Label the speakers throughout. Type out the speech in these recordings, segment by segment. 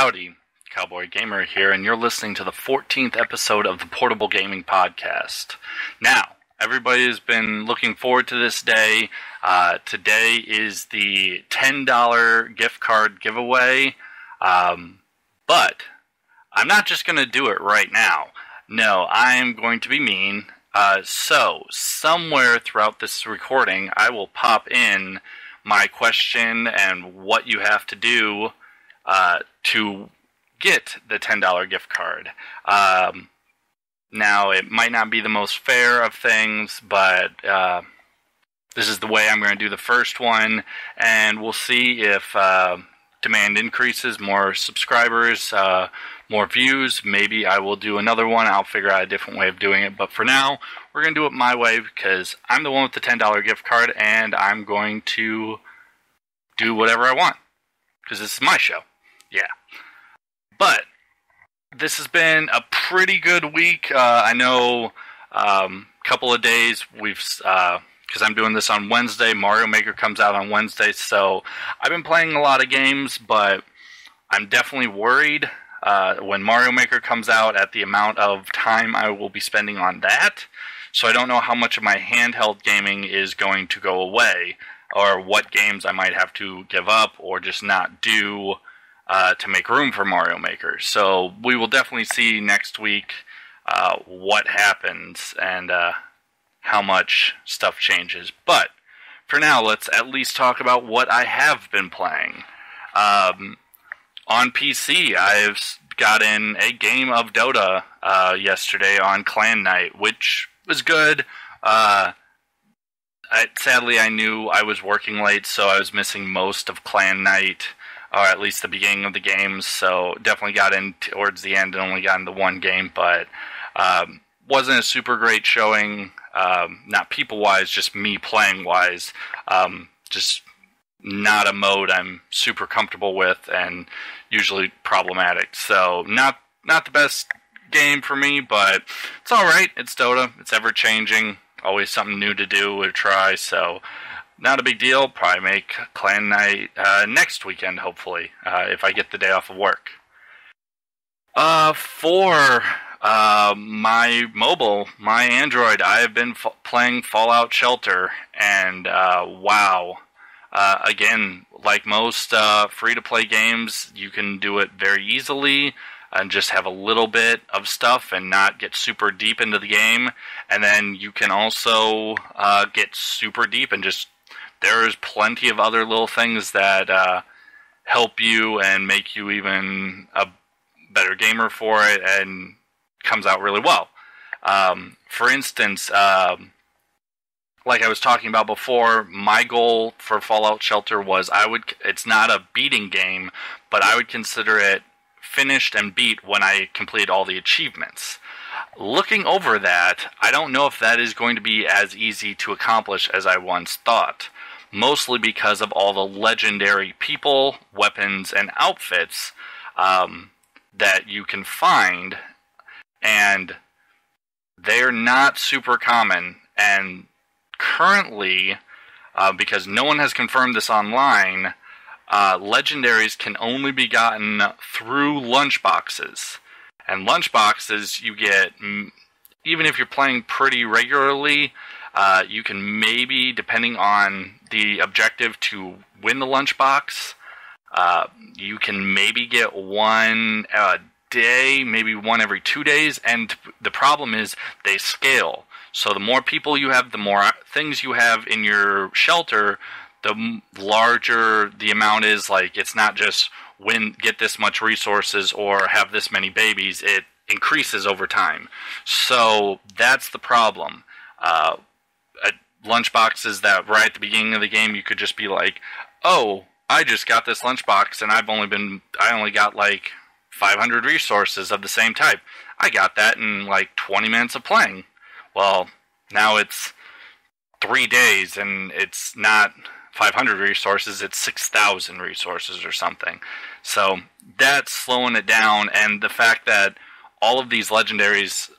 Speaker 1: Howdy, Cowboy Gamer here, and you're listening to the 14th episode of the Portable Gaming Podcast. Now, everybody has been looking forward to this day. Today is the $10 gift card giveaway, but I'm not just going to do it right now. No, I'm going to be mean. So, somewhere throughout this recording, I will pop in my question and what you have to do to get the $10 gift card. Now, it might not be the most fair of things, but this is the way I'm going to do the first one, and we'll see if demand increases, more subscribers, more views. Maybe I will do another one. I'll figure out a different way of doing it, but for now, we're going to do it my way, because I'm the one with the $10 gift card, and I'm going to do whatever I want, because this is my show. Yeah. But this has been a pretty good week. I know a couple of days because I'm doing this on Wednesday. Mario Maker comes out on Wednesday, so I've been playing a lot of games, but I'm definitely worried when Mario Maker comes out at the amount of time I will be spending on that. So I don't know how much of my handheld gaming is going to go away, or what games I might have to give up or just not do to make room for Mario Maker. So we will definitely see next week what happens and how much stuff changes. But for now, let's at least talk about what I have been playing. On PC, I've got in a game of Dota yesterday on Clan Night, which was good. Sadly, I knew I was working late, so I was missing most of Clan Night, or at least the beginning of the games, so definitely got in towards the end and only got into one game, but wasn't a super great showing, not people-wise, just me playing-wise. Just not a mode I'm super comfortable with and usually problematic, so not the best game for me, but it's alright. It's Dota, it's ever-changing, always something new to do or try, so not a big deal. Probably make Clan Night next weekend, hopefully, if I get the day off of work. For my mobile, my Android, I have been playing Fallout Shelter, and wow. Again, like most free-to-play games, you can do it very easily and just have a little bit of stuff and not get super deep into the game. And then you can also get super deep and just... There's plenty of other little things that help you and make you even a better gamer for it, and comes out really well. For instance, like I was talking about before, my goal for Fallout Shelter was it's not a beating game, but I would consider it finished and beat when I complete all the achievements. Looking over that, I don't know if that is going to be as easy to accomplish as I once thought. Mostly because of all the legendary people, weapons, and outfits that you can find, and they're not super common. And currently, because no one has confirmed this online, legendaries can only be gotten through lunchboxes. And lunchboxes you get, even if you're playing pretty regularly, you can maybe, depending on the objective to win the lunchbox, you can maybe get one a day, maybe one every 2 days, and the problem is they scale. So the more people you have, the more things you have in your shelter, the larger the amount is. Like, it's not just get this much resources or have this many babies, it increases over time. So that's the problem. Lunchboxes that right at the beginning of the game you could just be like, oh, I just got this lunchbox and I only got like 500 resources of the same type. I got that in like 20 minutes of playing. Well, now it's 3 days and it's not 500 resources, it's 6,000 resources or something. So that's slowing it down, and the fact that all of these legendaries,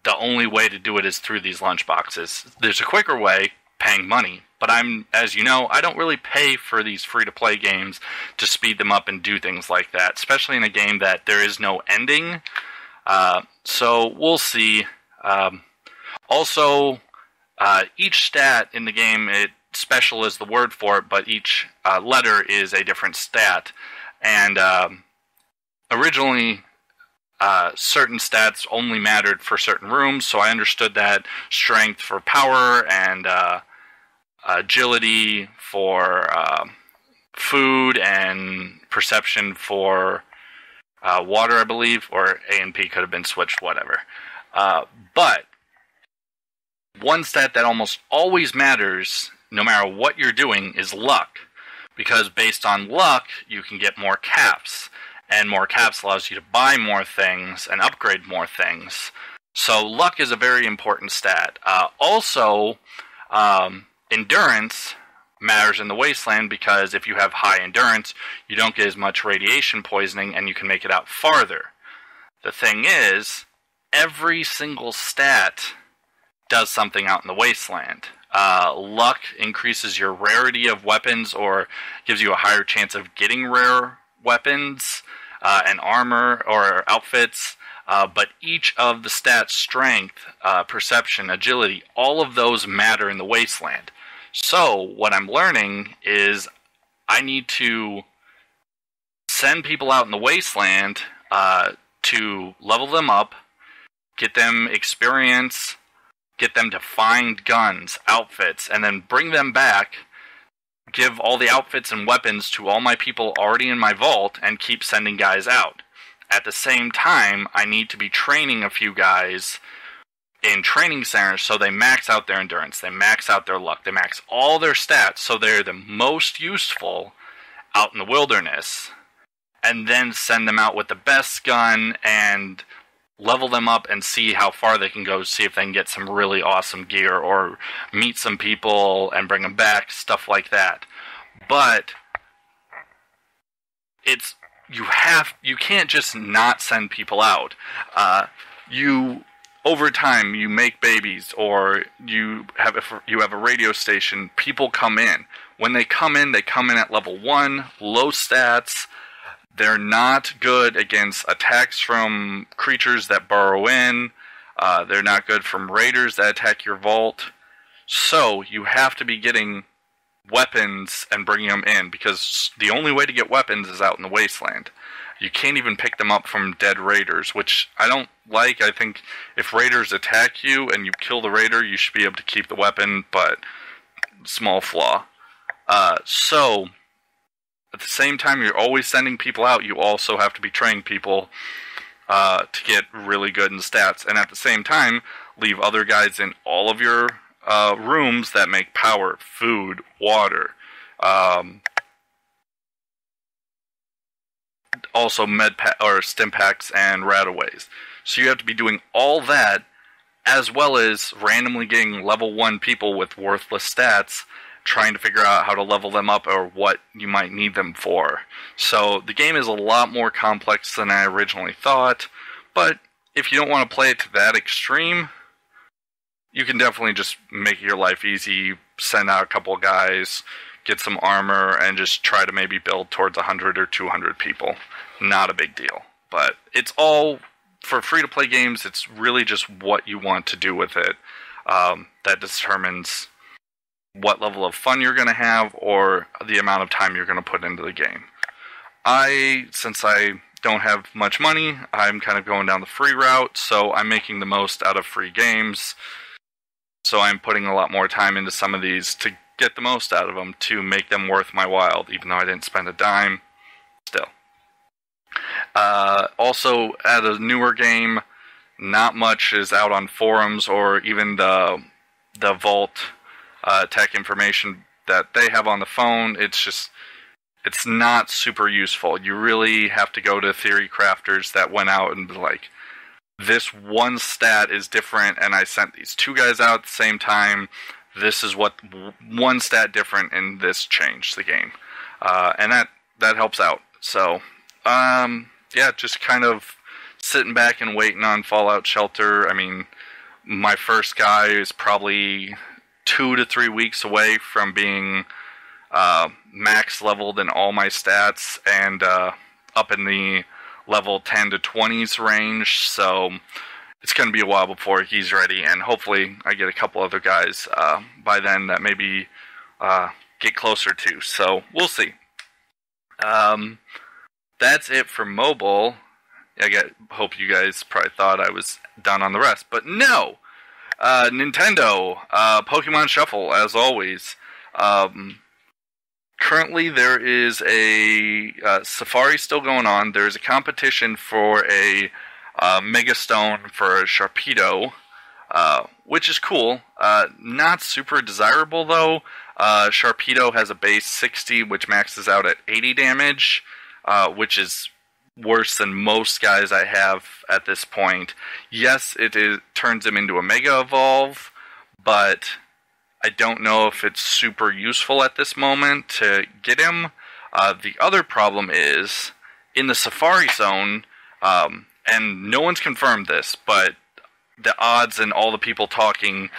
Speaker 1: the only way to do it is through these lunchboxes. There's a quicker way, paying money, But as you know, I don't really pay for these free-to-play games to speed them up and do things like that, especially in a game that there is no ending. So we'll see. Also, each stat in the game, special is the word for it, but each letter is a different stat. And originally, certain stats only mattered for certain rooms, so I understood that strength for power and agility for food and perception for water, I believe, or A and P could have been switched, whatever. But one stat that almost always matters, no matter what you're doing, is luck. Because based on luck, you can get more caps. And more caps allows you to buy more things and upgrade more things. So luck is a very important stat. Also, endurance matters in the Wasteland because if you have high endurance, you don't get as much radiation poisoning and you can make it out farther. The thing is, every single stat does something out in the Wasteland. Luck increases your rarity of weapons or gives you a higher chance of getting rare weapons and armor or outfits. But each of the stats, strength, perception, agility, all of those matter in the Wasteland. So what I'm learning is I need to send people out in the Wasteland to level them up, get them experience, get them to find guns, outfits, and then bring them back, give all the outfits and weapons to all my people already in my vault, and keep sending guys out. At the same time, I need to be training a few guys in training centers so they max out their endurance, they max out their luck, they max all their stats so they're the most useful out in the wilderness, and then send them out with the best gun and level them up and see how far they can go, see if they can get some really awesome gear or meet some people and bring them back, stuff like that. But you can't just not send people out. Over time, you make babies, or you have a radio station. People come in. When they come in at level 1, low stats. They're not good against attacks from creatures that burrow in. They're not good from raiders that attack your vault. So you have to be getting weapons and bringing them in, because the only way to get weapons is out in the Wasteland. You can't even pick them up from dead raiders, which I don't like. I think if raiders attack you and you kill the raider, you should be able to keep the weapon, but small flaw. So at the same time you're always sending people out, you also have to be training people to get really good in stats. And at the same time, leave other guys in all of your rooms that make power, food, water, also or stim packs and rataways. So you have to be doing all that, as well as randomly getting level 1 people with worthless stats, trying to figure out how to level them up or what you might need them for. So the game is a lot more complex than I originally thought, but if you don't want to play it to that extreme, you can definitely just make your life easy, send out a couple guys, get some armor, and just try to maybe build towards 100 or 200 people. Not a big deal. But it's all, for free-to-play games, it's really just what you want to do with it that determines what level of fun you're going to have or the amount of time you're going to put into the game. Since I don't have much money, I'm kind of going down the free route, so I'm making the most out of free games. So I'm putting a lot more time into some of these to get the most out of them, to make them worth my while, even though I didn't spend a dime. Still. Also, at a newer game, not much is out on forums or even the Vault tech information that they have on the phone. It's not super useful. You really have to go to theory crafters that went out and be like, this one stat is different, and I sent these 2 guys out at the same time. This is what one stat different, and this changed the game. And that helps out. So, yeah, just kind of sitting back and waiting on Fallout Shelter. I mean, my first guy is probably 2 to 3 weeks away from being max leveled in all my stats and up in the level 10 to 20s range, so it's going to be a while before he's ready, and hopefully I get a couple other guys by then that maybe get closer to, so we'll see. That's it for mobile. Hope you guys probably thought I was done on the rest, but no! Nintendo, Pokemon Shuffle, as always. Currently, there is a Safari still going on. There's a competition for a Mega Stone for a Sharpedo, which is cool. Not super desirable, though. Sharpedo has a base 60, which maxes out at 80 damage, which is worse than most guys I have at this point. Yes, it turns him into a Mega Evolve, but I don't know if it's super useful at this moment to get him. The other problem is, in the Safari Zone, and no one's confirmed this, but the odds and all the people talking,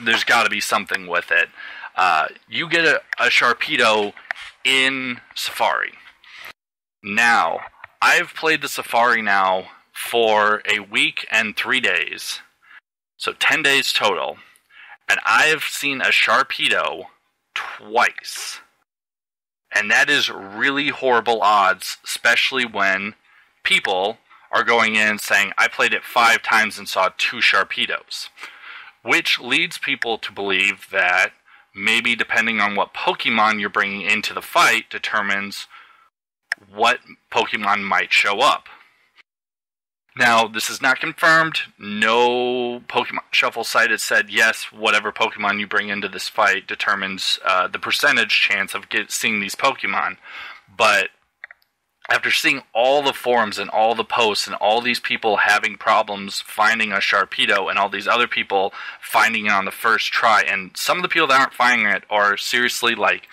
Speaker 1: there's got to be something with it. You get a Sharpedo in Safari. Now, I've played the Safari now for a week and 3 days, so 10 days total. And I've seen a Sharpedo twice. And that is really horrible odds, especially when people are going in saying, I played it 5 times and saw 2 Sharpedos. Which leads people to believe that maybe depending on what Pokemon you're bringing into the fight determines what Pokemon might show up. Now, this is not confirmed. No Pokemon Shuffle site has said, yes, whatever Pokemon you bring into this fight determines the percentage chance of seeing these Pokemon. But after seeing all the forums and all the posts and all these people having problems finding a Sharpedo and all these other people finding it on the first try, and some of the people that aren't finding it are seriously like,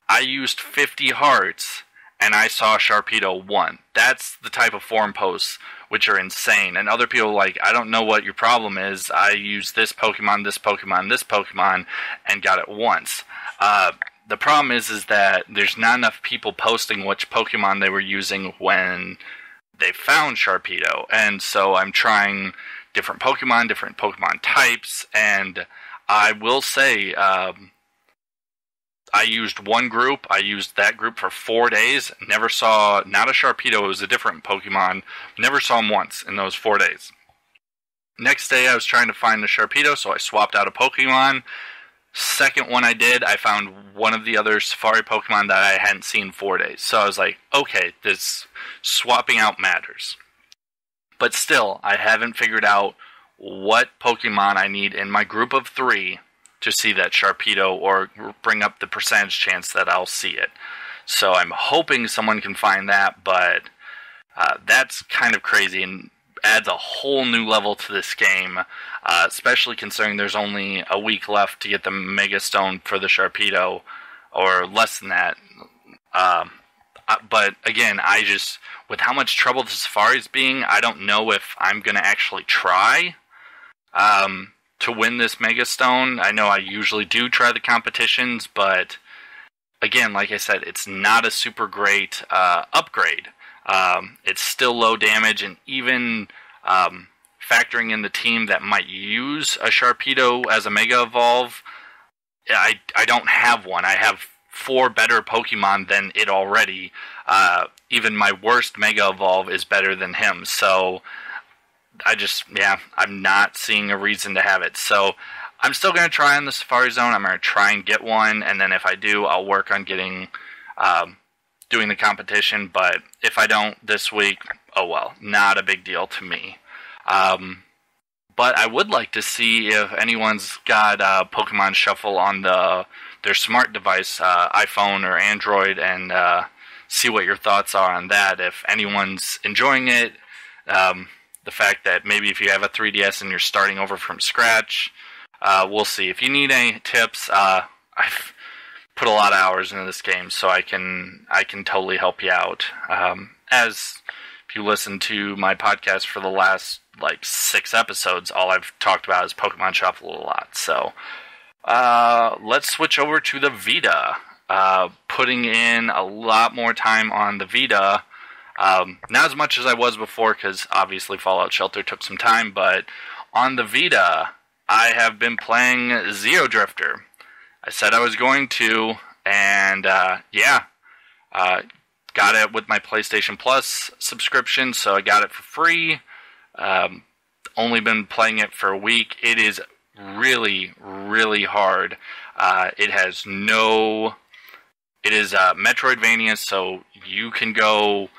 Speaker 1: I used 50 hearts and I saw Sharpedo 1. That's the type of forum posts which are insane. And other people like, I don't know what your problem is. I used this Pokemon, this Pokemon, this Pokemon, and got it once. The problem is that there's not enough people posting which Pokemon they were using when they found Sharpedo. And so I'm trying different Pokemon types, and I will say, I used one group. I used that group for 4 days. Never saw, not a Sharpedo, it was a different Pokemon. Never saw him once in those 4 days. Next day, I was trying to find the Sharpedo, so I swapped out a Pokemon. Second one I did, I found one of the other Safari Pokemon that I hadn't seen in 4 days. So I was like, okay, this swapping out matters. But still, I haven't figured out what Pokemon I need in my group of 3 to see that Sharpedo or bring up the percentage chance that I'll see it. So I'm hoping someone can find that, but that's kind of crazy and adds a whole new level to this game, especially considering there's only a week left to get the Mega Stone for the Sharpedo, or less than that. But again, with how much trouble the Safari's being, I don't know if I'm going to actually try to win this Mega Stone. I know I usually do try the competitions, but again, like I said, it's not a super great upgrade. It's still low damage, and even factoring in the team that might use a Sharpedo as a Mega Evolve, I don't have one. I have 4 better Pokemon than it already. Even my worst Mega Evolve is better than him, so I'm not seeing a reason to have it. So I'm still going to try on the Safari Zone. I'm going to try and get one, and then if I do, I'll work on getting doing the competition. But if I don't this week, oh well, not a big deal to me. But I would like to see if anyone's got Pokemon Shuffle on their smart device, iPhone or Android, and see what your thoughts are on that. If anyone's enjoying it, the fact that maybe if you have a 3DS and you're starting over from scratch, we'll see. If you need any tips, I've put a lot of hours into this game, so I can totally help you out. As if you listen to my podcast for the last 6 episodes, all I've talked about is Pokemon Shuffle a lot. So Let's switch over to the Vita. Putting in a lot more time on the Vita. Not as much as I was before, because obviously Fallout Shelter took some time, but on the Vita, I have been playing Xeodrifter. I said I was going to, and got it with my PlayStation Plus subscription, so I got it for free. Only been playing it for a week. It is really, really hard. It is Metroidvania, so you can go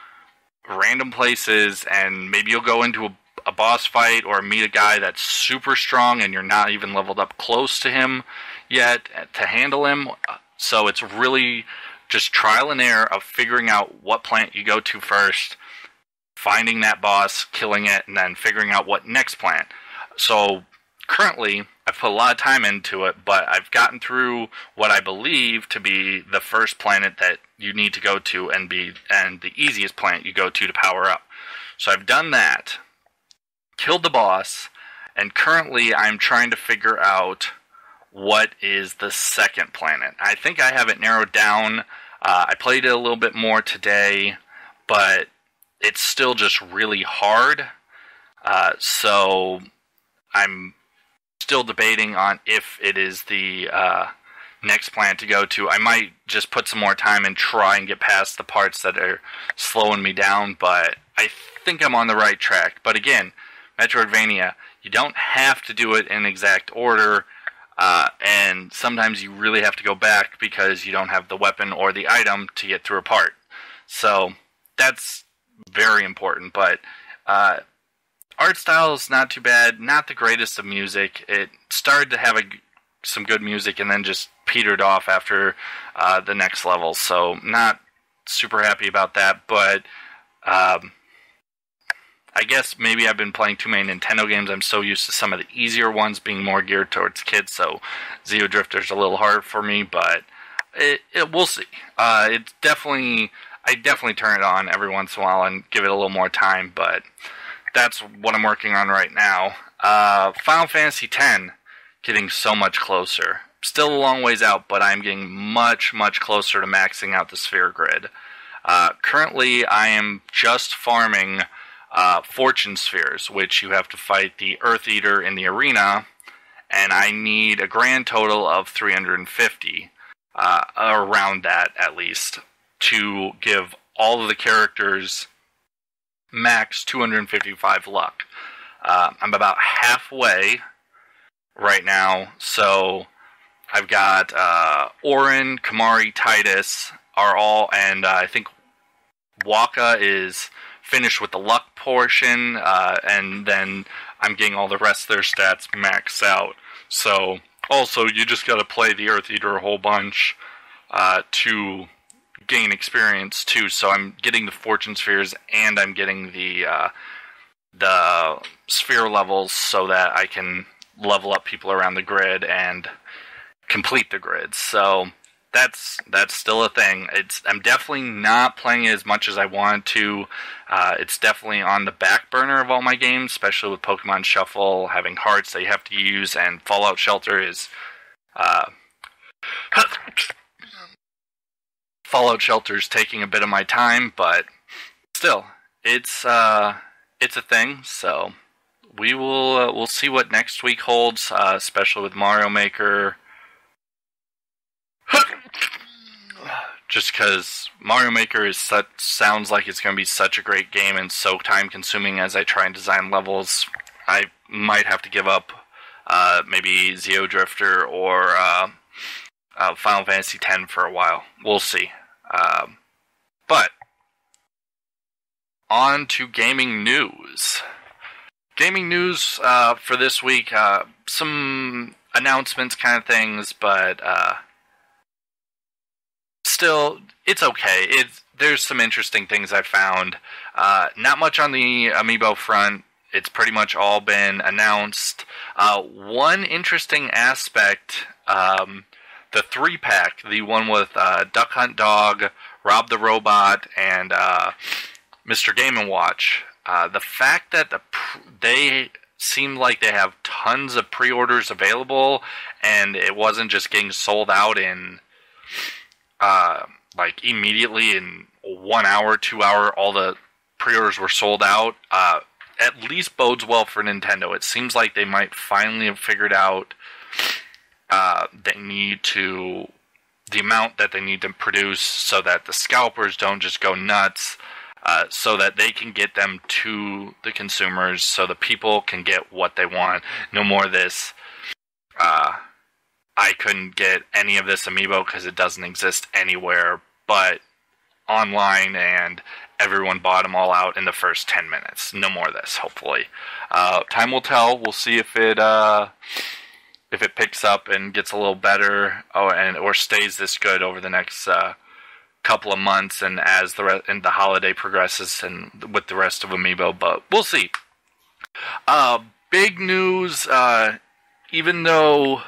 Speaker 1: random places, and maybe you'll go into a boss fight or meet a guy that's super strong and you're not even leveled up close to him yet to handle him. So it's really just trial and error of figuring out what plant you go to first, finding that boss, killing it, and then figuring out what next plant. So currently, I've put a lot of time into it, but I've gotten through what I believe to be the first planet that you need to go to and the easiest planet you go to power up. So I've done that, killed the boss, and currently I'm trying to figure out what is the second planet. I think I have it narrowed down. I played it a little bit more today, but it's still just really hard. So I'm still debating on if it is the next planet to go to. I might just put some more time and try and get past the parts that are slowing me down, but I think I'm on the right track. But again, Metroidvania, you don't have to do it in exact order, and sometimes you really have to go back because you don't have the weapon or the item to get through a part. So that's very important, but art style is not too bad, not the greatest of music. It started to have some good music and then just petered off after the next level, so not super happy about that, but I guess maybe I've been playing too many Nintendo games. I'm so used to some of the easier ones being more geared towards kids, so Xeodrifter's a little hard for me, but we'll see. I definitely turn it on every once in a while and give it a little more time, but that's what I'm working on right now. Final Fantasy X, getting so much closer. Still a long ways out, but I'm getting much, much closer to maxing out the sphere grid. Currently, I am just farming fortune spheres, which you have to fight the Earth Eater in the arena, and I need a grand total of 350, around that at least, to give all of the characters max 255 luck. I'm about halfway right now, so I've got Auron, Kimahri, Tidus are all, and I think Wakka is finished with the luck portion, and then I'm getting all the rest of their stats maxed out. So, also, you just gotta play the Earth Eater a whole bunch to gain experience too. So I'm getting the fortune spheres and I'm getting the sphere levels so that I can level up people around the grid and complete the grid. So that's still a thing. I'm definitely not playing it as much as I wanted to. It's definitely on the back burner of all my games, especially with Pokemon Shuffle having hearts that you have to use, and Fallout Shelter is Fallout Shelter's taking a bit of my time, but still, it's a thing. So we'll see what next week holds, especially with Mario Maker. Just because Mario Maker sounds like it's going to be such a great game and so time-consuming as I try and design levels, I might have to give up maybe Xeodrifter or Final Fantasy X for a while. We'll see. But on to gaming news. Gaming news for this week, some announcements kind of things, but still, it's okay. There's some interesting things I found. Not much on the Amiibo front. It's pretty much all been announced. One interesting aspect, the 3-pack, the one with Duck Hunt Dog, Rob the Robot, and Mr. Game & Watch. The fact that they seemed like they have tons of pre-orders available, and it wasn't just getting sold out in like immediately in 1 hour, 2 hour. All the pre-orders were sold out. At least bodes well for Nintendo. It seems like they might finally have figured out the amount that they need to produce so that the scalpers don't just go nuts, so that they can get them to the consumers, so the people can get what they want. No more of this, I couldn't get any of this amiibo because it doesn't exist anywhere but online, and everyone bought them all out in the first 10 minutes. No more of this, hopefully. Time will tell. We'll see if it picks up and gets a little better, or stays this good over the next couple of months, and as the holiday progresses, and with the rest of Amiibo. But we'll see. Big news. Even though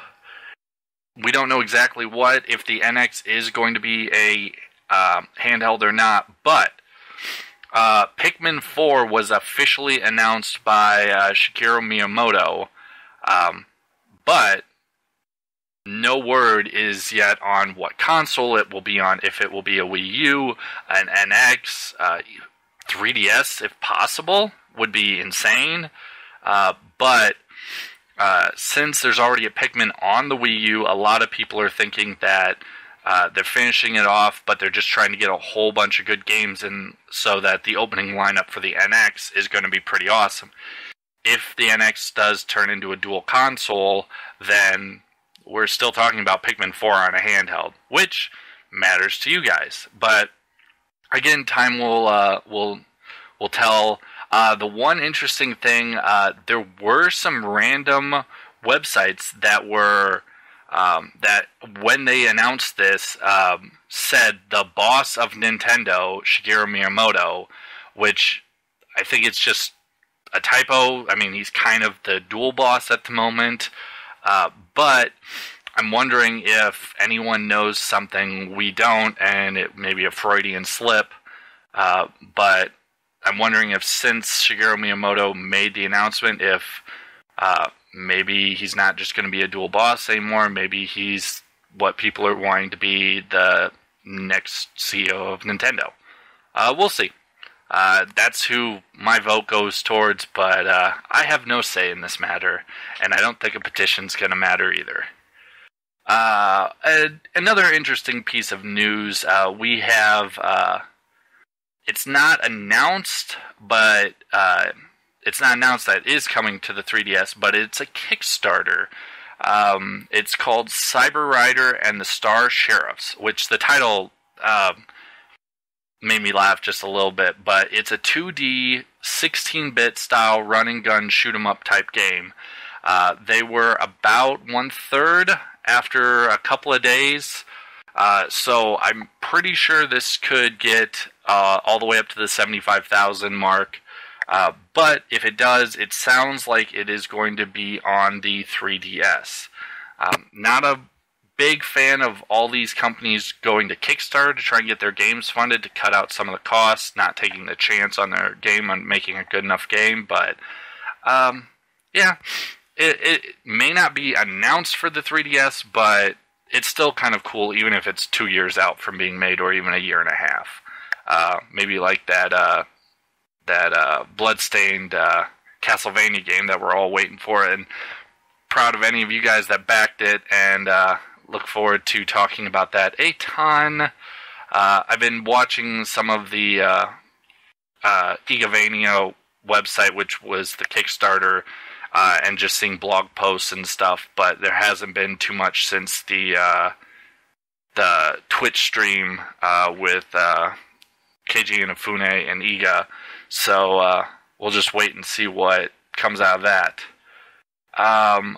Speaker 1: we don't know exactly if the NX is going to be a handheld or not, but Pikmin 4 was officially announced by Shigeru Miyamoto, but no word is yet on what console it will be on, if it will be a Wii U, an NX, 3DS if possible, would be insane. But since there's already a Pikmin on the Wii U, a lot of people are thinking that they're finishing it off, but they're just trying to get a whole bunch of good games in, so that the opening lineup for the NX is going to be pretty awesome. If the NX does turn into a dual console, then we're still talking about Pikmin 4 on a handheld, which matters to you guys. But again, time will tell. The one interesting thing, there were some random websites that were that when they announced this said the boss of Nintendo, Shigeru Miyamoto, which I think it's just a typo. I mean, he's kind of the dual boss at the moment, but I'm wondering if anyone knows something we don't, and it may be a Freudian slip, but I'm wondering if, since Shigeru Miyamoto made the announcement, if maybe he's not just going to be a dual boss anymore. Maybe he's what people are wanting to be, the next CEO of Nintendo. We'll see. That's who my vote goes towards, but I have no say in this matter, and I don't think a petition's going to matter either. Another interesting piece of news, we have, it's not announced, but it's not announced that it is coming to the 3DS, but it's a Kickstarter. It's called Cyber Rider and the Star Sheriffs, which the title made me laugh just a little bit, but it's a 2D, 16-bit style run-and-gun shoot-'em-up type game. They were about 1/3 after a couple of days, so I'm pretty sure this could get all the way up to the 75,000 mark. But if it does, it sounds like it is going to be on the 3DS. Not a big fan of all these companies going to Kickstarter to try and get their games funded to cut out some of the costs, not taking the chance on their game on making a good enough game. But yeah, it may not be announced for the 3DS, but it's still kind of cool, even if it's 2 years out from being made, or even a year and a half. Maybe like that bloodstained Castlevania game that we're all waiting for, and proud of any of you guys that backed it, and look forward to talking about that a ton. I've been watching some of the Igavania website, which was the Kickstarter, and just seeing blog posts and stuff, but there hasn't been too much since the Twitch stream with Keiji Inafune and Iga. So we'll just wait and see what comes out of that. Now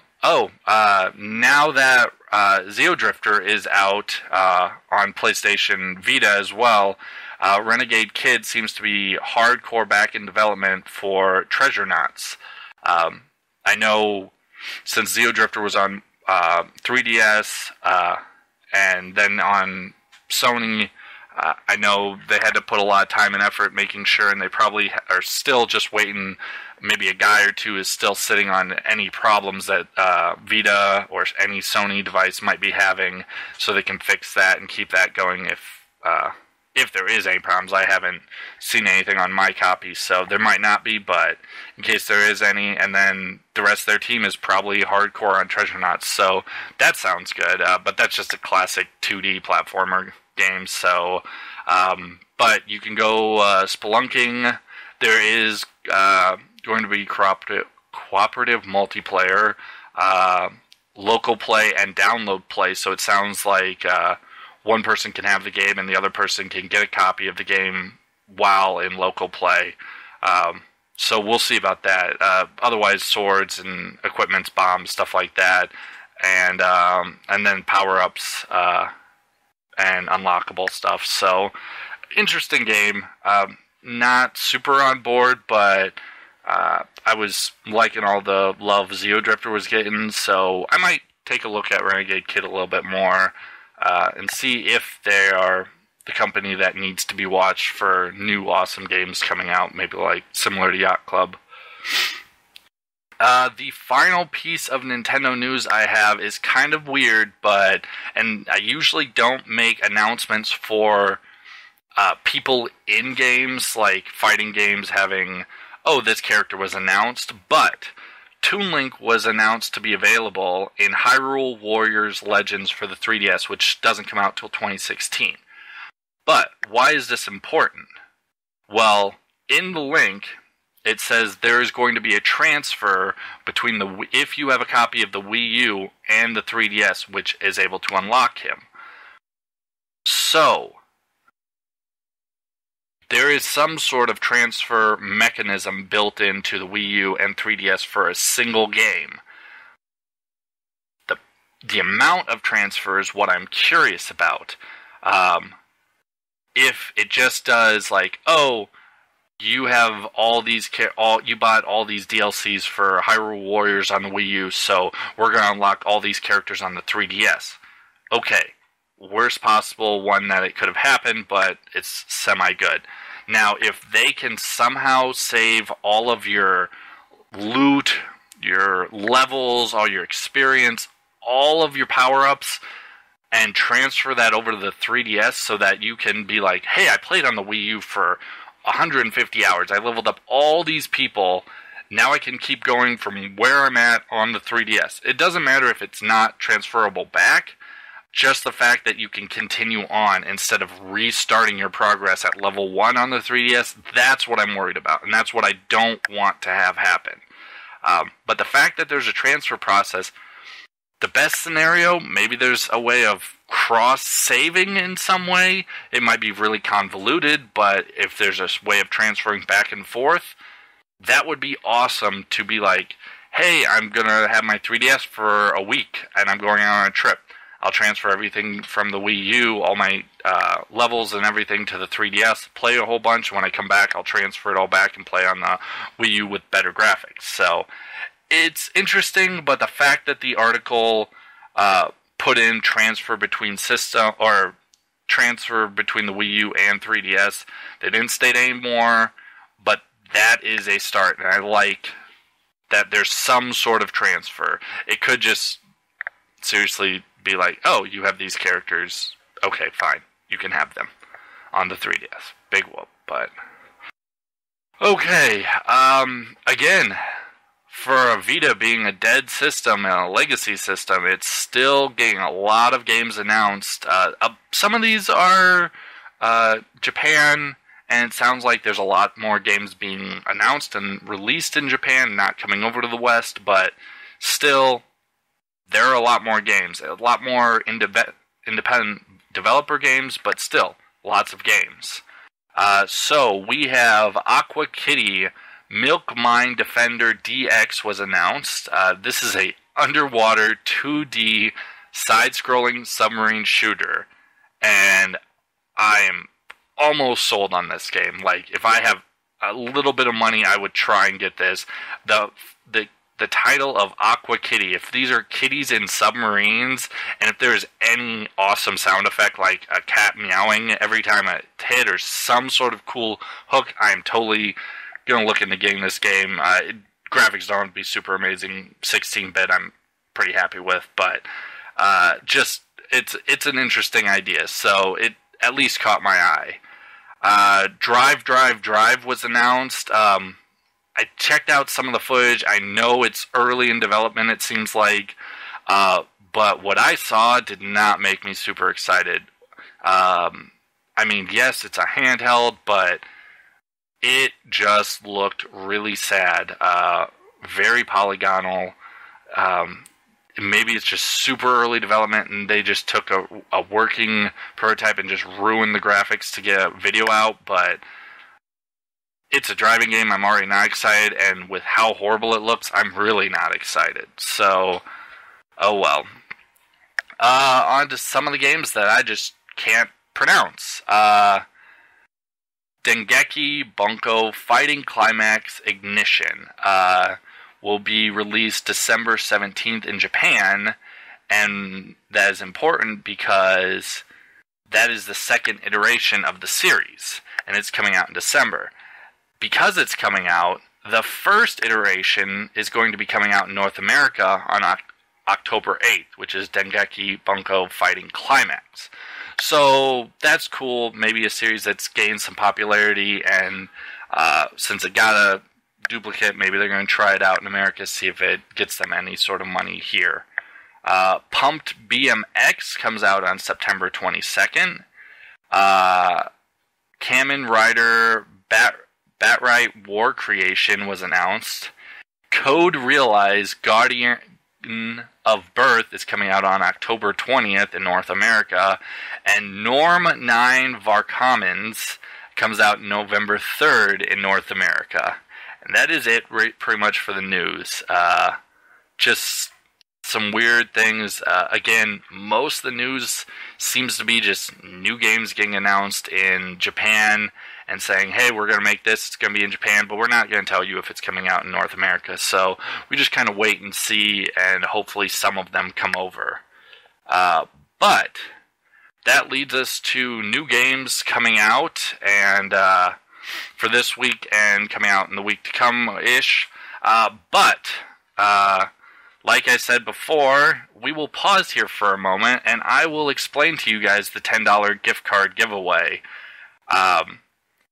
Speaker 1: that Xeodrifter is out on PlayStation Vita as well, Renegade Kid seems to be hardcore back in development for Treasure Knots. I know since Xeodrifter was on 3DS and then on Sony, I know they had to put a lot of time and effort making sure, and they probably are still just waiting. Maybe a guy or two is still sitting on any problems that Vita or any Sony device might be having, so they can fix that and keep that going if there is any problems. I haven't seen anything on my copy, so there might not be, but in case there is any, and then the rest of their team is probably hardcore on Treasure Knots, so that sounds good, but that's just a classic 2D platformer game, so, but you can go spelunking. There is going to be cooperative multiplayer, local play, and download play, so it sounds like one person can have the game and the other person can get a copy of the game while in local play. So we'll see about that. Otherwise, swords and equipments, bombs, stuff like that, and then power-ups and unlockable stuff. So, interesting game. Not super on board, but I was liking all the love Xeodrifter was getting, so I might take a look at Renegade Kid a little bit more and see if they are the company that needs to be watched for new awesome games coming out, maybe like similar to Yacht Club. The final piece of Nintendo news I have is kind of weird, and I usually don't make announcements for people in games, like fighting games having, oh, this character was announced, but Toon Link was announced to be available in Hyrule Warriors Legends for the 3DS, which doesn't come out till 2016. But why is this important? Well, in the link, it says there is going to be a transfer between if you have a copy of the Wii U and the 3DS, which is able to unlock him. So, there is some sort of transfer mechanism built into the Wii U and 3DS for a single game. The amount of transfer is what I'm curious about. If it just does like, oh, you have all these you bought all these DLCs for Hyrule Warriors on the Wii U, so we're going to unlock all these characters on the 3DS. Okay, worst possible one that it could have happened, but it's semi-good. Now, if they can somehow save all of your loot, your levels, all your experience, all of your power-ups, and transfer that over to the 3DS so that you can be like, hey, I played on the Wii U for 150 hours. I leveled up all these people. Now I can keep going from where I'm at on the 3DS. It doesn't matter if it's not transferable back. Just the fact that you can continue on instead of restarting your progress at level 1 on the 3DS, that's what I'm worried about. And that's what I don't want to have happen. But the fact that there's a transfer process, the best scenario, maybe there's a way of cross-saving in some way. It might be really convoluted, but if there's a way of transferring back and forth, that would be awesome to be like, hey, I'm going to have my 3DS for a week, and I'm going on a trip. I'll transfer everything from the Wii U, all my levels and everything to the 3DS, play a whole bunch. When I come back, I'll transfer it all back and play on the Wii U with better graphics. So, it's interesting, but the fact that the article put in transfer between system, or transfer between the Wii U and 3DS, they didn't state any more, but that is a start, and I like that there's some sort of transfer. It could just seriously be like, oh, you have these characters, okay, fine, you can have them on the 3DS. Big whoop, but okay, again, for a Vita being a dead system and a legacy system, it's still getting a lot of games announced. Some of these are Japan, and it sounds like there's a lot more games being announced and released in Japan, not coming over to the West, but still, there are a lot more games, a lot more independent developer games, but still, lots of games. So, we have Aqua Kitty Milk Mine Defender DX was announced. This is a underwater 2D side-scrolling submarine shooter, and I am almost sold on this game. Like, if I have a little bit of money, I would try and get this. The the title of Aqua Kitty. If these are kitties in submarines, and if there's any awesome sound effect like a cat meowing every time it hit or some sort of cool hook, I'm totally going to look into getting this game. Graphics don't be super amazing. 16-bit I'm pretty happy with, but just it's an interesting idea, so it at least caught my eye. Drive was announced. I checked out some of the footage. I know it's early in development, it seems like, but what I saw did not make me super excited. I mean, yes, it's a handheld, but it just looked really sad. Very polygonal. Maybe it's just super early development and they just took a working prototype and just ruined the graphics to get a video out, but it's a driving game. I'm already not excited, and with how horrible it looks, I'm really not excited. So, oh well. On to some of the games that I just can't pronounce. Dengeki Bunko Fighting Climax Ignition will be released December 17th in Japan, and that is important because that is the second iteration of the series, and it's coming out in December. Because it's coming out, the first iteration is going to be coming out in North America on October 8th, which is Dengeki Bunko Fighting Climax. So that's cool. Maybe a series that's gained some popularity, and since it got a duplicate, maybe they're going to try it out in America, see if it gets them any sort of money here. Pumped BMX comes out on September 22nd. Kamen Rider Batright War Creation was announced. Code Realize Guardian of Birth is coming out on October 20th in North America. And Norm 9 Varkamens comes out November 3rd in North America. And that is it pretty much for the news. Just some weird things. Again, most of the news seems to be just new games getting announced in Japan and saying, hey, we're going to make this, it's going to be in Japan, but we're not going to tell you if it's coming out in North America. So we just kind of wait and see, and hopefully some of them come over. But that leads us to new games coming out, and for this week and coming out in the week to come-ish. But like I said before, we will pause here for a moment, and I will explain to you guys the $10 gift card giveaway.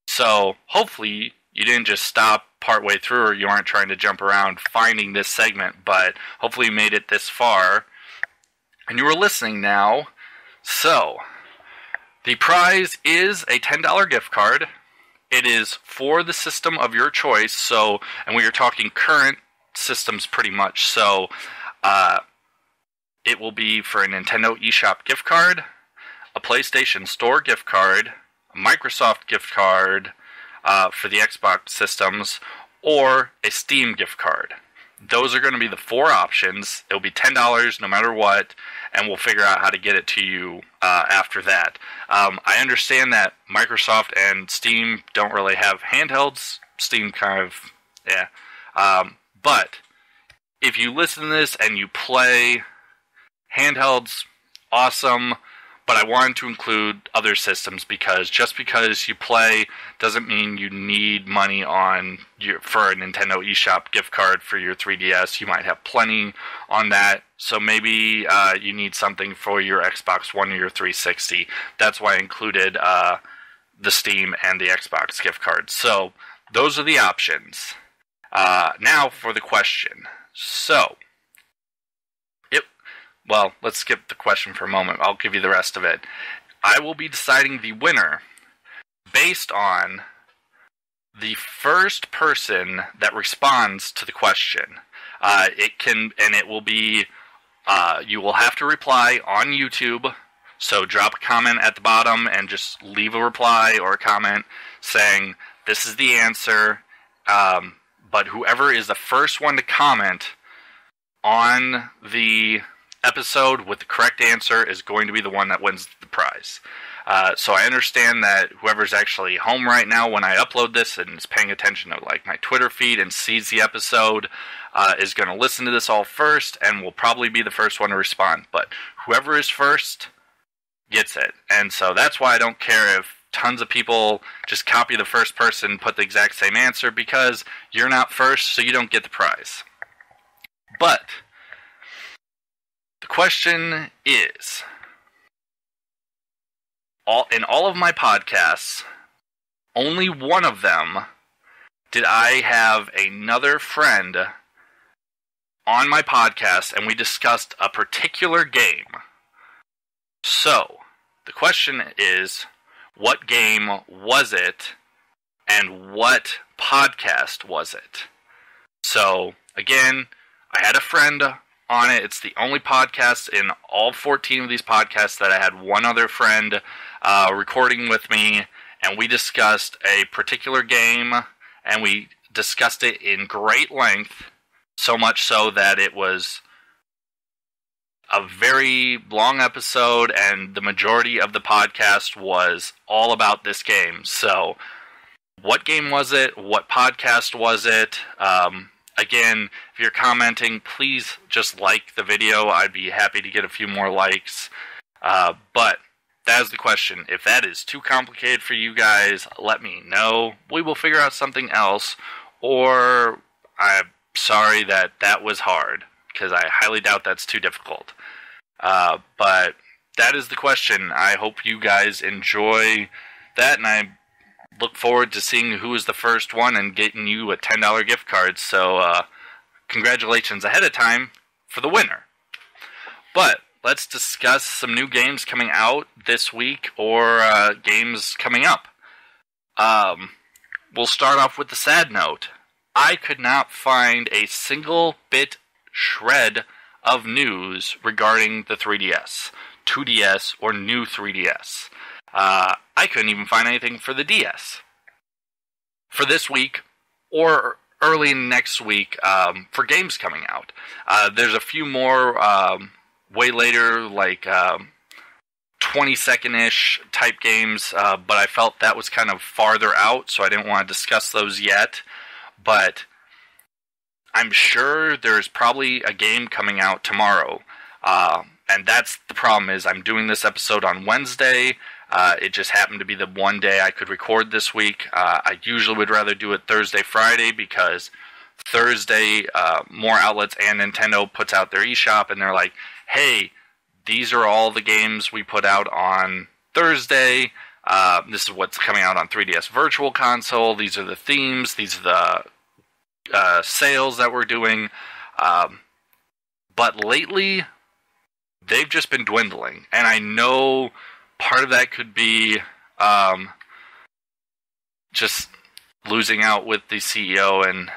Speaker 1: So hopefully you didn't just stop partway through, or you aren't trying to jump around finding this segment, but hopefully you made it this far, and you were listening now. So, the prize is a $10 gift card. It is for the system of your choice, so, and we are talking current systems pretty much, so it will be for a Nintendo eShop gift card, a PlayStation Store gift card, a Microsoft gift card for the Xbox systems, or a Steam gift card. Those are going to be the four options. It'll be $10 no matter what, and we'll figure out how to get it to you after that. I understand that Microsoft and Steam don't really have handhelds. Steam kind of, yeah. But if you listen to this and you play handhelds, awesome. But I wanted to include other systems because just because you play doesn't mean you need money for a Nintendo eShop gift card for your 3DS. You might have plenty on that. So maybe you need something for your Xbox One or your 360. That's why I included the Steam and the Xbox gift cards. So those are the options. Now for the question. So, well, let's skip the question for a moment. I'll give you the rest of it. I will be deciding the winner based on the first person that responds to the question. It will be, you will have to reply on YouTube. So drop a comment at the bottom and just leave a reply or a comment saying, this is the answer. But whoever is the first one to comment on the episode with the correct answer is going to be the one that wins the prize. So I understand that whoever's actually home right now when I upload this and is paying attention to like my Twitter feed and sees the episode is going to listen to this all first and will probably be the first one to respond. But whoever is first gets it. And so that's why I don't care if tons of people just copy the first person, put the exact same answer, because you're not first, so you don't get the prize. But the question is, in all of my podcasts, only one of them did I have another friend on my podcast and we discussed a particular game. So, the question is, what game was it and what podcast was it? So, again, I had a friend on it. It's the only podcast in all 14 of these podcasts that I had one other friend recording with me, and we discussed a particular game, and we discussed it in great length, so much so that it was a very long episode, and the majority of the podcast was all about this game. So, what game was it? What podcast was it? Again, if you're commenting, please just like the video. I'd be happy to get a few more likes. But that is the question. If that is too complicated for you guys, let me know. We will figure out something else. Or I'm sorry that was hard, because I highly doubt that's too difficult. But that is the question. I hope you guys enjoy that, and I look forward to seeing who is the first one and getting you a $10 gift card. So, congratulations ahead of time for the winner. But let's discuss some new games coming out this week or games coming up. We'll start off with the sad note. I could not find a single bit shred of news regarding the 3DS, 2DS, or new 3DS. I couldn't even find anything for the DS for this week or early next week for games coming out. There's a few more way later, like 20-second-ish type games, but I felt that was kind of farther out, so I didn't want to discuss those yet. But I'm sure there's probably a game coming out tomorrow. And that's the problem, is I'm doing this episode on Wednesday. It just happened to be the one day I could record this week. I usually would rather do it Thursday, Friday, because Thursday, more outlets and Nintendo puts out their eShop, and they're like, hey, these are all the games we put out on Thursday. This is what's coming out on 3DS Virtual Console. These are the themes. These are the sales that we're doing. But lately, they've just been dwindling. And I know part of that could be just losing out with the CEO and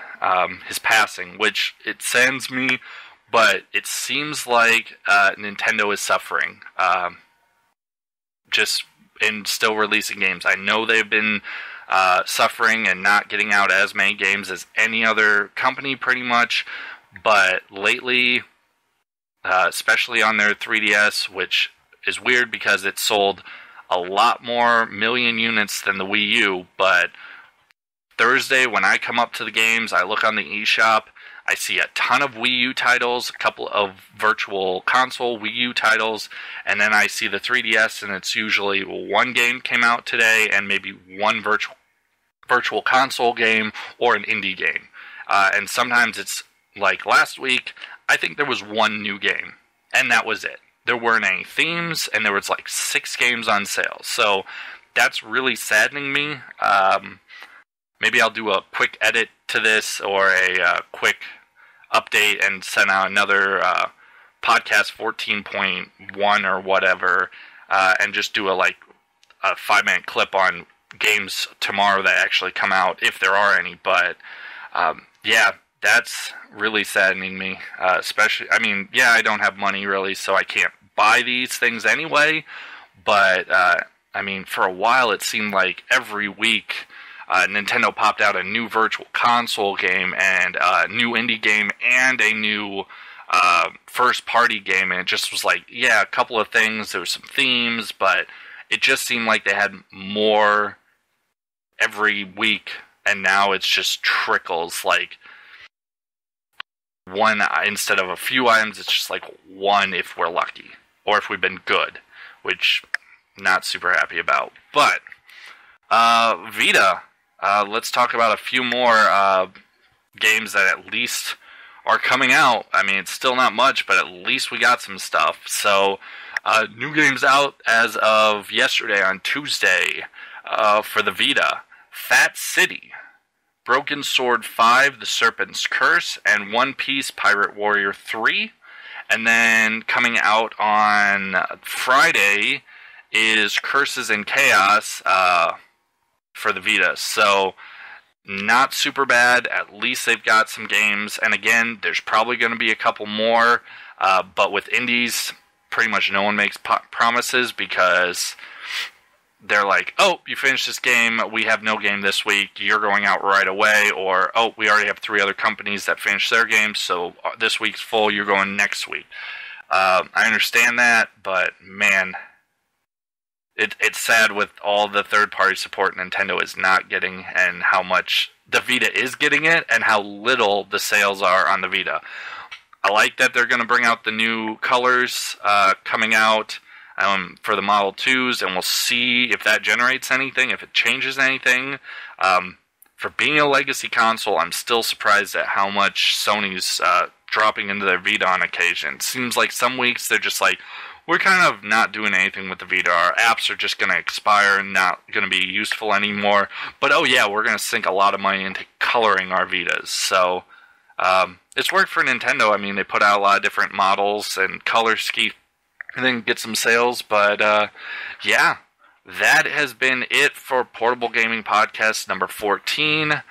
Speaker 1: his passing, which it saddens me, but it seems like Nintendo is suffering. Just in still releasing games. I know they've been suffering and not getting out as many games as any other company, pretty much. But lately, especially on their 3DS, which is weird because it sold a lot more million units than the Wii U. But Thursday, when I come up to the games, I look on the eShop, I see a ton of Wii U titles, a couple of Virtual Console Wii U titles, and then I see the 3DS, and it's usually one game came out today, and maybe one Virtual Console game, or an indie game. And sometimes it's like last week, I think there was one new game, and that was it. There weren't any themes, and there was like 6 games on sale. So that's really saddening me. Maybe I'll do a quick edit to this, or a quick update and send out another podcast 14.1 or whatever, and just do a 5-minute clip on games tomorrow that actually come out, if there are any. But yeah, that's really saddening me. Especially, I don't have money really, so I can't buy these things anyway. But for a while it seemed like every week Nintendo popped out a new Virtual Console game, and a new indie game, and a new first party game, and it just was like, yeah, a couple of things, there were some themes, but it just seemed like they had more every week, and now it's just trickles, like one, instead of a few items, it's just like one if we're lucky, or if we've been good, which not super happy about. But Vita, let's talk about a few more games that at least are coming out. I mean, it's still not much, but at least we got some stuff. So, new games out as of yesterday on Tuesday for the Vita. Fat City, Broken Sword 5, The Serpent's Curse, and One Piece Pirate Warrior 3. And then coming out on Friday is Curses and Chaos for the Vita. So, not super bad. At least they've got some games. And again, there's probably going to be a couple more. But with indies, pretty much no one makes promises, because they're like, oh, you finished this game, we have no game this week, you're going out right away. Or, oh, we already have 3 other companies that finished their games, so this week's full, you're going next week. I understand that, but man, it's sad with all the third-party support Nintendo is not getting, and how much the Vita is getting it, and how little the sales are on the Vita. I like that they're going to bring out the new colors coming out for the Model 2s, and we'll see if that generates anything, if it changes anything. For being a legacy console, I'm still surprised at how much Sony's dropping into their Vita on occasion. It seems like some weeks they're just like, we're kind of not doing anything with the Vita. Our apps are just going to expire and not going to be useful anymore. But oh yeah, we're going to sink a lot of money into coloring our Vitas. So it's worked for Nintendo. I mean, they put out a lot of different models and color scheme and then get some sales. But yeah, that has been it for Portable Gaming Podcast number 14.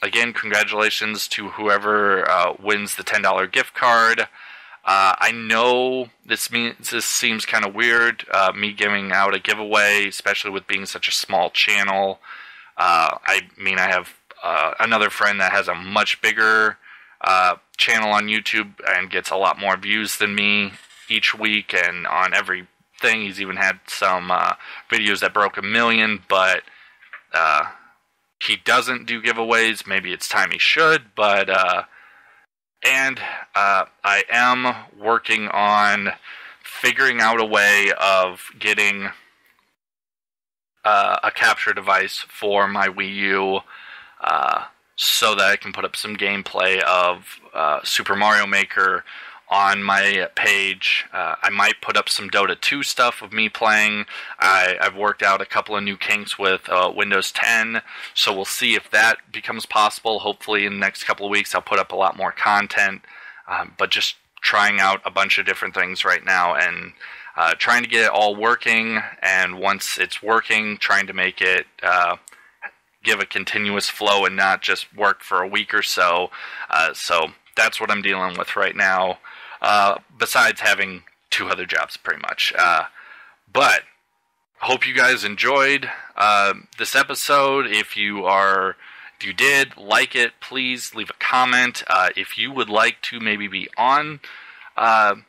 Speaker 1: Again, congratulations to whoever wins the $10 gift card. I know this seems kind of weird, me giving out a giveaway, especially with being such a small channel. I mean, I have another friend that has a much bigger channel on YouTube and gets a lot more views than me each week, and on every thing, he's even had some videos that broke 1 million, but he doesn't do giveaways. Maybe it's time he should, but and I am working on figuring out a way of getting a capture device for my Wii U, so that I can put up some gameplay of Super Mario Maker on my page. I might put up some Dota 2 stuff of me playing. I've worked out a couple of new kinks with Windows 10, so we'll see if that becomes possible. Hopefully in the next couple of weeks I'll put up a lot more content, but just trying out a bunch of different things right now, and trying to get it all working, and once it's working, trying to make it give a continuous flow and not just work for a week or so. So that's what I'm dealing with right now. Besides having 2 other jobs, pretty much. But hope you guys enjoyed this episode. If you did like it, please leave a comment. If you would like to maybe be on an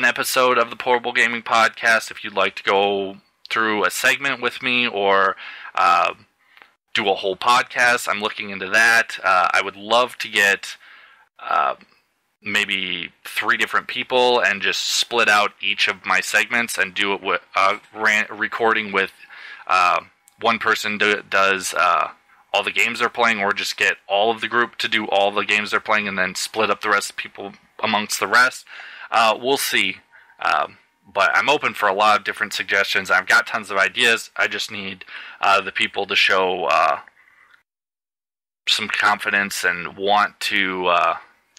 Speaker 1: episode of the Portable Gaming Podcast, if you'd like to go through a segment with me, or do a whole podcast, I'm looking into that. I would love to get maybe 3 different people and just split out each of my segments and do it with recording with one person does all the games they're playing, or just get all of the group to do all the games they're playing and then split up the rest of the people amongst the rest. We'll see. But I'm open for a lot of different suggestions. I've got tons of ideas. I just need the people to show some confidence and want to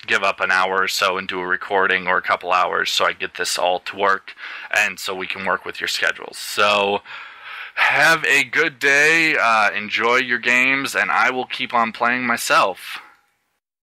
Speaker 1: give up an hour or so and do a recording, or a couple hours, so I get this all to work, and so we can work with your schedules. So have a good day, enjoy your games, and I will keep on playing myself.